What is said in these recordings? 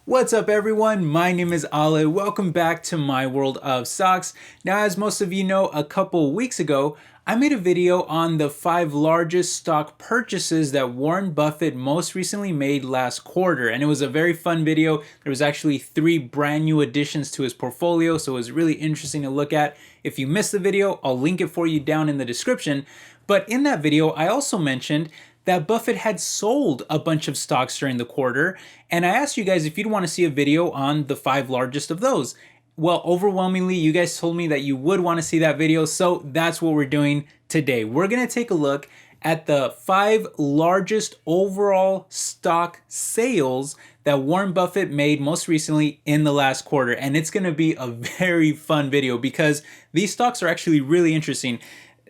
What's up everyone? My name is Ale. Welcome back to my world of stocks. Now, as most of you know, a couple weeks ago, I made a video on the 5 largest stock purchases that Warren Buffett most recently made last quarter. And it was a very fun video. There was actually 3 brand new additions to his portfolio, so it was really interesting to look at. If you missed the video, I'll link it for you down in the description. But in that video, I also mentioned that Buffett had sold a bunch of stocks during the quarter, and I asked you guys if you'd want to see a video on the 5 largest of those. Well, overwhelmingly, you guys told me that you would want to see that video, so that's what we're doing today. We're going to take a look at the 5 largest overall stock sales that Warren Buffett made most recently in the last quarter, and it's going to be a very fun video because these stocks are actually really interesting.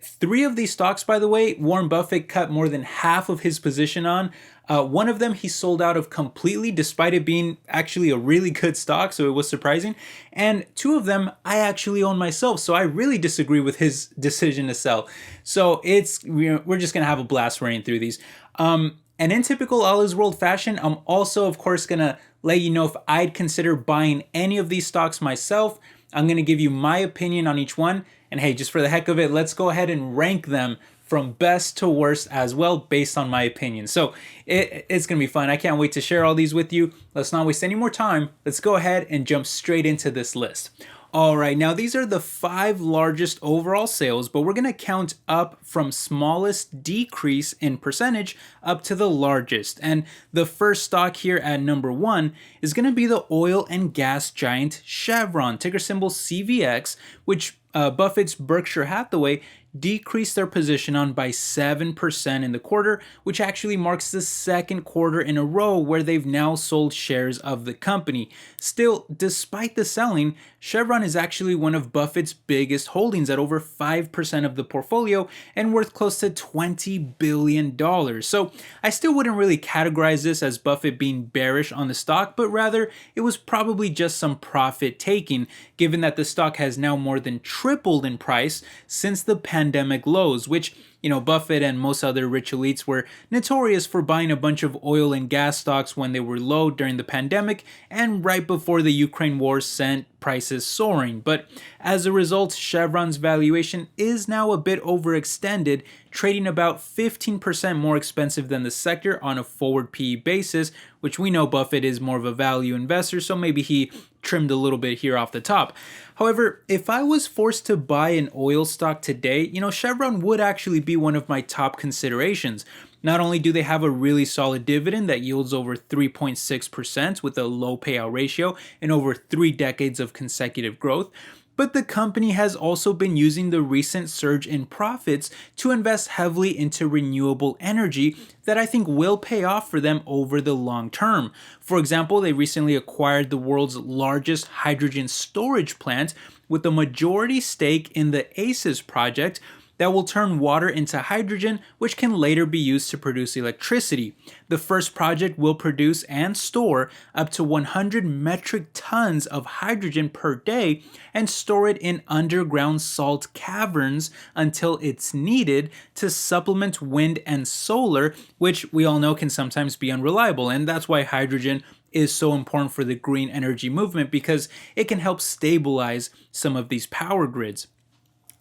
3 of these stocks, by the way, Warren Buffett cut more than half of his position on. One of them he sold out of completely despite it being actually a really good stock, so it was surprising. And 2 of them I actually own myself, so I really disagree with his decision to sell. So we're just going to have a blast running through these. And in typical Allah's World fashion, I'm also, of course, going to let you know if I'd consider buying any of these stocks myself. I'm going to give you my opinion on each one. And hey, just for the heck of it, let's go ahead and rank them from best to worst as well, based on my opinion. So it's going to be fun. I can't wait to share all these with you. Let's not waste any more time. Let's go ahead and jump straight into this list. All right, now these are the 5 largest overall sales, but we're going to count up from smallest decrease in percentage up to the largest. And the first stock here at number 1 is going to be the oil and gas giant Chevron, ticker symbol CVX, which Buffett's Berkshire Hathaway decreased their position on by 7% in the quarter, which actually marks the second quarter in a row where they've now sold shares of the company. Still, despite the selling, Chevron is actually one of Buffett's biggest holdings at over 5% of the portfolio and worth close to $20 billion. So I still wouldn't really categorize this as Buffett being bearish on the stock, but rather it was probably just some profit taking, given that the stock has now more than tripled in price since the pandemic lows, which, Buffett and most other rich elites were notorious for buying a bunch of oil and gas stocks when they were low during the pandemic and right before the Ukraine war sent prices soaring. But as a result, Chevron's valuation is now a bit overextended, trading about 15% more expensive than the sector on a forward PE basis, which we know Buffett is more of a value investor, so maybe he trimmed a little bit here off the top. However, if I was forced to buy an oil stock today, Chevron would actually be one of my top considerations. Not only do they have a really solid dividend that yields over 3.6% with a low payout ratio and over 3 decades of consecutive growth, but the company has also been using the recent surge in profits to invest heavily into renewable energy that I think will pay off for them over the long term. For example, they recently acquired the world's largest hydrogen storage plant with a majority stake in the ACES project that will turn water into hydrogen, which can later be used to produce electricity. The first project will produce and store up to 100 metric tons of hydrogen per day and store it in underground salt caverns until it's needed to supplement wind and solar, which we all know can sometimes be unreliable. And that's why hydrogen is so important for the green energy movement, because it can help stabilize some of these power grids.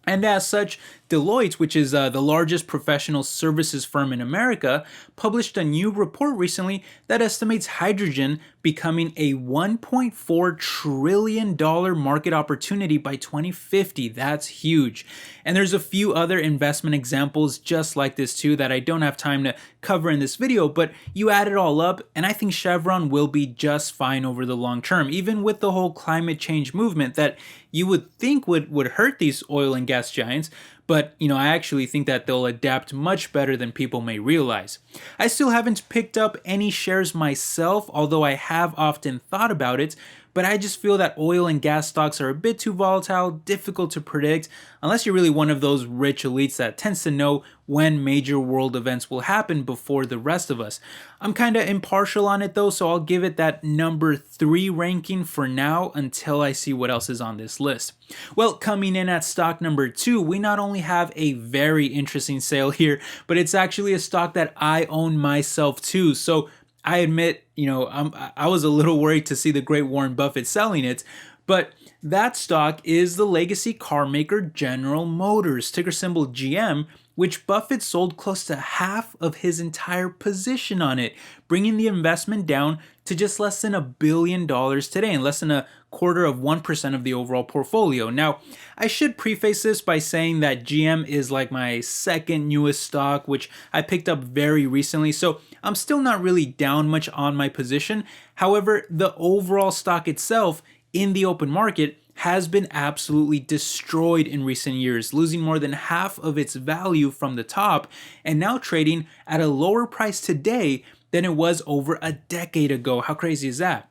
And as such, Deloitte, which is the largest professional services firm in America, published a new report recently that estimates hydrogen becoming a $1.4 trillion market opportunity by 2050. That's huge. And there's a few other investment examples just like this too that I don't have time to cover in this video, but you add it all up, and I think Chevron will be just fine over the long term, even with the whole climate change movement that you would think would hurt these oil and gas giants. But, I actually think that they'll adapt much better than people may realize. I still haven't picked up any shares myself, although I have often thought about it, but I just feel that oil and gas stocks are a bit too volatile, difficult to predict, unless you're really one of those rich elites that tends to know when major world events will happen before the rest of us. I'm kind of impartial on it though, so I'll give it that number 3 ranking for now until I see what else is on this list. Well, coming in at stock number 2, we not only have a very interesting sale here, but it's actually a stock that I own myself too. So I admit, I was a little worried to see the great Warren Buffett selling it, but that stock is the legacy car maker General Motors, ticker symbol GM, which Buffett sold close to half of his entire position on it, bringing the investment down to just less than $1 billion today and less than a quarter of 1% of the overall portfolio. Now, I should preface this by saying that GM is like my second newest stock, which I picked up very recently, so I'm still not really down much on my position. However, the overall stock itself in the open market has been absolutely destroyed in recent years, losing more than half of its value from the top and now trading at a lower price today than it was over a decade ago. How crazy is that?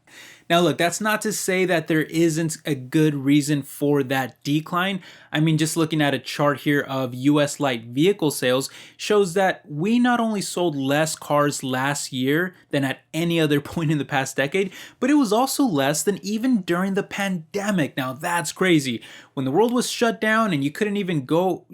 Now look, that's not to say that there isn't a good reason for that decline. I mean, just looking at a chart here of US light vehicle sales shows that we not only sold less cars last year than at any other point in the past decade, but it was also less than even during the pandemic. Now that's crazy. When the world was shut down and you couldn't even go,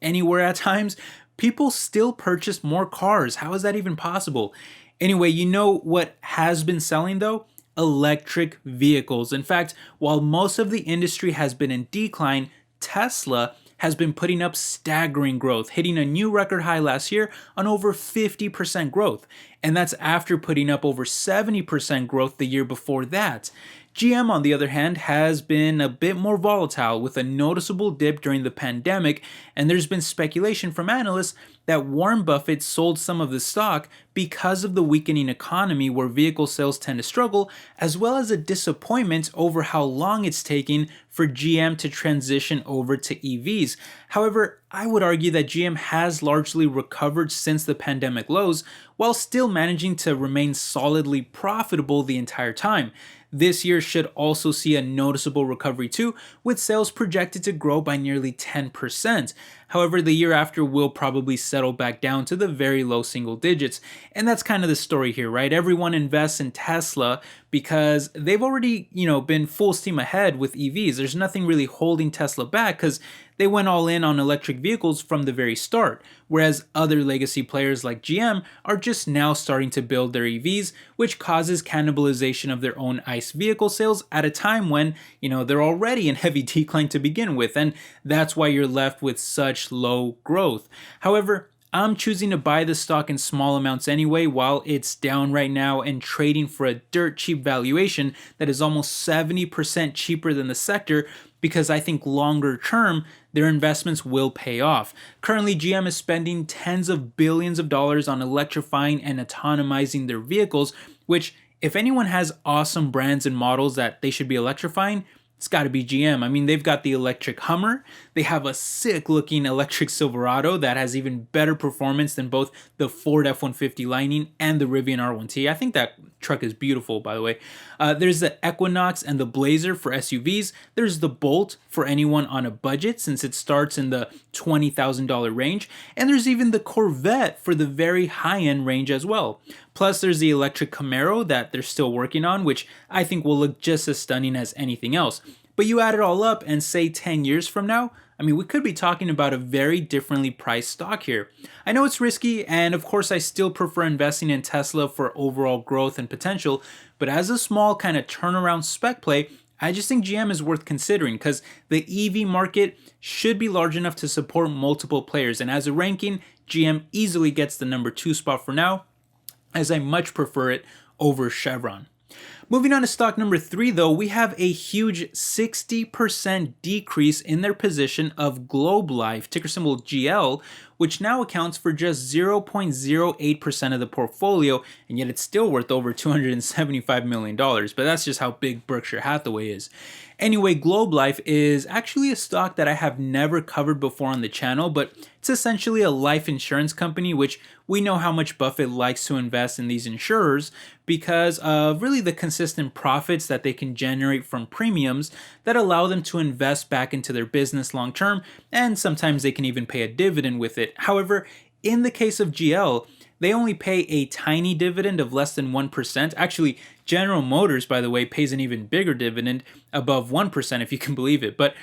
anywhere at times, people still purchased more cars. How is that even possible? Anyway, you know what has been selling though? Electric vehicles. In fact, while most of the industry has been in decline, Tesla has been putting up staggering growth, hitting a new record high last year on over 50% growth. And that's after putting up over 70% growth the year before that. GM, on the other hand, has been a bit more volatile with a noticeable dip during the pandemic, and there's been speculation from analysts that Warren Buffett sold some of the stock because of the weakening economy where vehicle sales tend to struggle, as well as a disappointment over how long it's taking for GM to transition over to EVs. However, I would argue that GM has largely recovered since the pandemic lows, while still managing to remain solidly profitable the entire time. This year should also see a noticeable recovery too, with sales projected to grow by nearly 10%. However, the year after will probably settle back down to the very low single digits. And that's kind of the story here, right? Everyone invests in Tesla because they've already, been full steam ahead with EVs. There's nothing really holding Tesla back because they went all in on electric vehicles from the very start, whereas other legacy players like GM are just now starting to build their EVs, which causes cannibalization of their own ICE vehicle sales at a time when, they're already in heavy decline to begin with, and that's why you're left with such low growth. However, I'm choosing to buy the stock in small amounts anyway while it's down right now and trading for a dirt cheap valuation that is almost 70% cheaper than the sector because I think longer term their investments will pay off. Currently, GM is spending tens of billions of dollars on electrifying and autonomizing their vehicles, which if anyone has awesome brands and models that they should be electrifying, it's got to be GM. I mean, they've got the electric Hummer. They have a sick looking electric Silverado that has even better performance than both the Ford F-150 Lightning and the Rivian R1T. I think that truck is beautiful, by the way. There's the Equinox and the Blazer for SUVs. There's the Bolt for anyone on a budget since it starts in the $20,000 range. And there's even the Corvette for the very high-end range as well. Plus, there's the electric Camaro that they're still working on, which I think will look just as stunning as anything else. But you add it all up and say 10 years from now, I mean, we could be talking about a very differently priced stock here. I know it's risky, and of course I still prefer investing in Tesla for overall growth and potential, but as a small kind of turnaround spec play, I just think GM is worth considering because the EV market should be large enough to support multiple players, and as a ranking, GM easily gets the number 2 spot for now, as I much prefer it over Chevron. Moving on to stock number 3 though, we have a huge 60% decrease in their position of Globe Life, ticker symbol GL, which now accounts for just 0.08% of the portfolio, and yet it's still worth over $275 million, but that's just how big Berkshire Hathaway is. Anyway, Globe Life is actually a stock that I have never covered before on the channel, but it's essentially a life insurance company, which we know how much Buffett likes to invest in these insurers because of really the consistent profits that they can generate from premiums that allow them to invest back into their business long term, and sometimes they can even pay a dividend with it. However, in the case of GL, they only pay a tiny dividend of less than 1%. Actually, General Motors, by the way, pays an even bigger dividend, above 1%, if you can believe it. But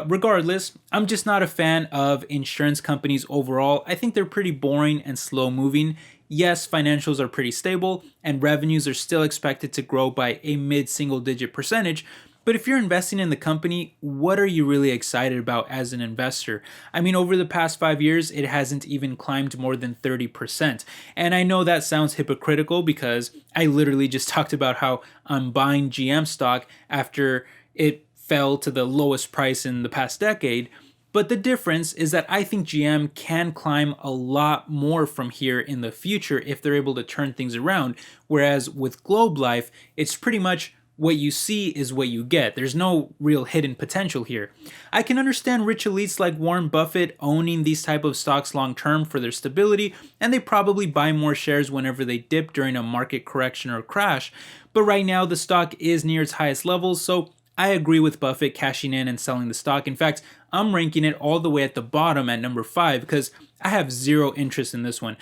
regardless, I'm just not a fan of insurance companies overall. I think they're pretty boring and slow moving. yes, financials are pretty stable and revenues are still expected to grow by a mid-single digit percentage. But if you're investing in the company, what are you really excited about as an investor? I mean, over the past 5 years, it hasn't even climbed more than 30%. And I know that sounds hypocritical because I literally just talked about how I'm buying GM stock after it fell to the lowest price in the past decade. But the difference is that I think GM can climb a lot more from here in the future if they're able to turn things around. Whereas with Globe Life, it's pretty much what you see is what you get. There's no real hidden potential here. I can understand rich elites like Warren Buffett owning these type of stocks long term for their stability, and they probably buy more shares whenever they dip during a market correction or crash. But right now the stock is near its highest levels, so I agree with Buffett cashing in and selling the stock. In fact, I'm ranking it all the way at the bottom at number 5 because I have zero interest in this one.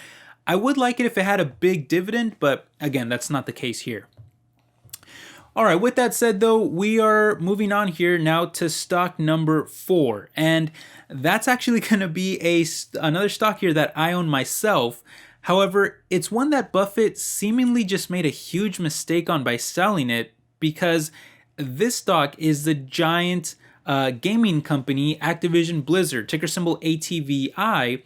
I would like it if it had a big dividend, but again, that's not the case here. All right, with that said though, we are moving on here now to stock number 4. And that's actually going to be another stock here that I own myself. However, it's one that Buffett seemingly just made a huge mistake on by selling it because this stock is the giant gaming company Activision Blizzard, ticker symbol ATVI,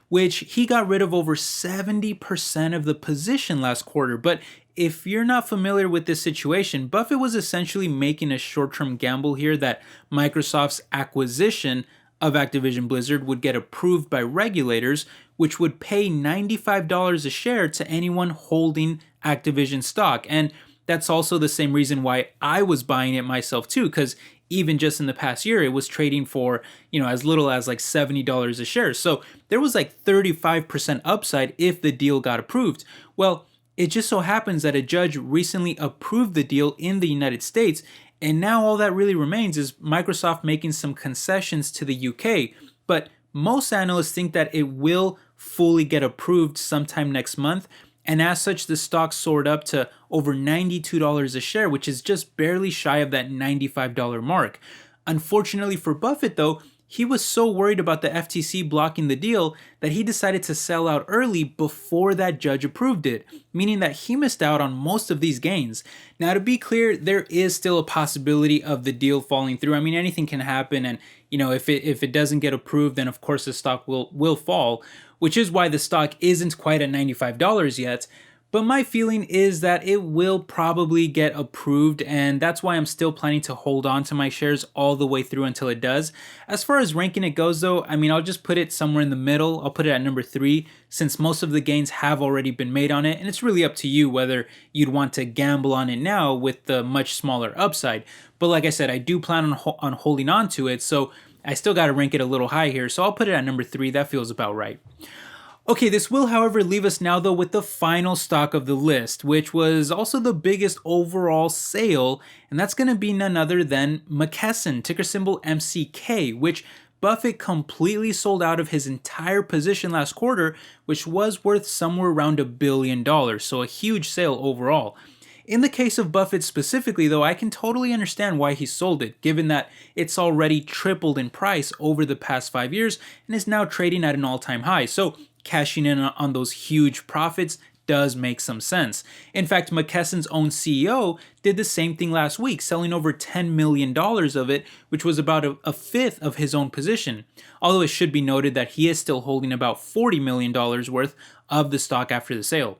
which he got rid of over 70% of the position last quarter. But if you're not familiar with this situation, Buffett was essentially making a short-term gamble here that Microsoft's acquisition of Activision Blizzard would get approved by regulators, which would pay $95 a share to anyone holding Activision stock. And that's also the same reason why I was buying it myself too, because even just in the past year, it was trading for, as little as like $70 a share. So there was like 35% upside if the deal got approved. Well, it just so happens that a judge recently approved the deal in the United States, and now all that really remains is Microsoft making some concessions to the UK. But most analysts think that it will fully get approved sometime next month, and as such, the stock soared up to over $92 a share, which is just barely shy of that $95 mark. Unfortunately for Buffett though, he was so worried about the FTC blocking the deal that he decided to sell out early before that judge approved it, meaning that he missed out on most of these gains. Now, to be clear, there is still a possibility of the deal falling through. I mean, anything can happen, and if it doesn't get approved, then of course the stock will fall, which is why the stock isn't quite at $95 yet. But my feeling is that it will probably get approved, and that's why I'm still planning to hold on to my shares all the way through until it does. As far as ranking it goes though, I mean, I'll just put it somewhere in the middle. I'll put it at number 3 since most of the gains have already been made on it, and it's really up to you whether you'd want to gamble on it now with the much smaller upside. But like I said, I do plan on holding on to it, so I still got to rank it a little high here, so I'll put it at number 3. That feels about right. Okay, this will, however, leave us now though with the final stock of the list, which was also the biggest overall sale, and that's going to be none other than McKesson, ticker symbol MCK, which Buffett completely sold out of his entire position last quarter, which was worth somewhere around $1 billion, so a huge sale overall. In the case of Buffett specifically though, I can totally understand why he sold it, given that it's already tripled in price over the past 5 years and is now trading at an all-time high. So cashing in on those huge profits does make some sense. In fact, McKesson's own CEO did the same thing last week, selling over $10 million of it, which was about a fifth of his own position. Although it should be noted that he is still holding about $40 million worth of the stock after the sale.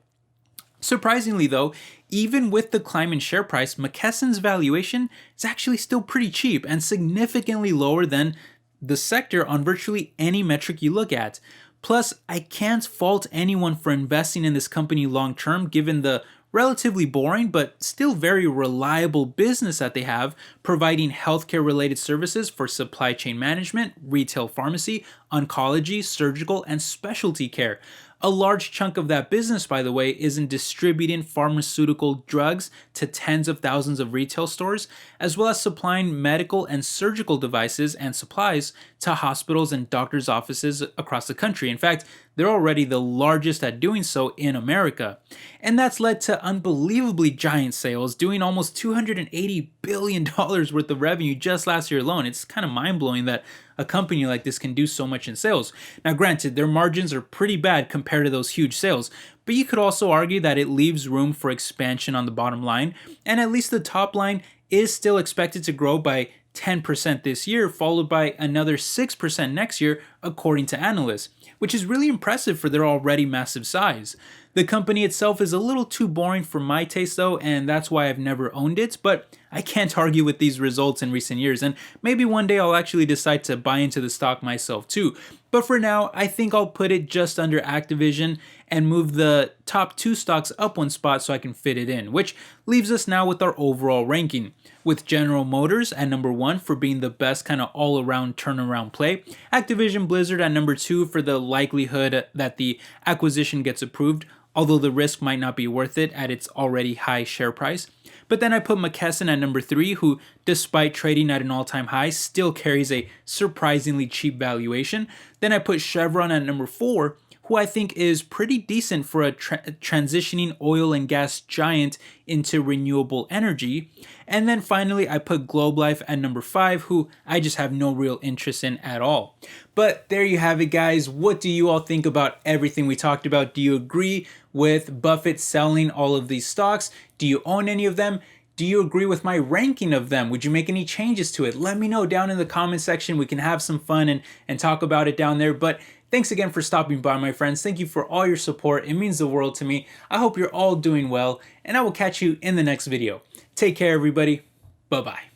Surprisingly though, even with the climb in share price, McKesson's valuation is actually still pretty cheap and significantly lower than the sector on virtually any metric you look at. Plus, I can't fault anyone for investing in this company long term given the relatively boring but still very reliable business that they have, providing healthcare related services for supply chain management, retail pharmacy, oncology, surgical, and specialty care. A large chunk of that business, by the way, is in distributing pharmaceutical drugs to tens of thousands of retail stores, as well as supplying medical and surgical devices and supplies to hospitals and doctors' offices across the country. In fact, they're already the largest at doing so in America. And that's led to unbelievably giant sales, doing almost $280 billion worth of revenue just last year alone. It's kind of mind-blowing that a company like this can do so much in sales. Now, granted, their margins are pretty bad compared to those huge sales, but you could also argue that it leaves room for expansion on the bottom line, and at least the top line is still expected to grow by 10% this year, followed by another 6% next year, according to analysts, which is really impressive for their already massive size. The company itself is a little too boring for my taste though, and that's why I've never owned it, but I can't argue with these results in recent years, and maybe one day I'll actually decide to buy into the stock myself too. But for now, I think I'll put it just under Activision and move the top 2 stocks up 1 spot so I can fit it in, which leaves us now with our overall ranking, with General Motors at number 1 for being the best kind of all-around turnaround play, Activision Blizzard at number 2 for the likelihood that the acquisition gets approved, although the risk might not be worth it at its already high share price. But then I put McKesson at number 3, who, despite trading at an all-time high, still carries a surprisingly cheap valuation. Then I put Chevron at number 4, who I think is pretty decent for a transitioning oil and gas giant into renewable energy. And then finally, I put Globe Life at number 5, who I just have no real interest in at all. But there you have it, guys. What do you all think about everything we talked about? Do you agree with Buffett selling all of these stocks? Do you own any of them? Do you agree with my ranking of them? Would you make any changes to it? Let me know down in the comment section. We can have some fun and talk about it down there. But thanks again for stopping by, my friends. Thank you for all your support. It means the world to me. I hope you're all doing well, and I will catch you in the next video. Take care, everybody. Bye-bye.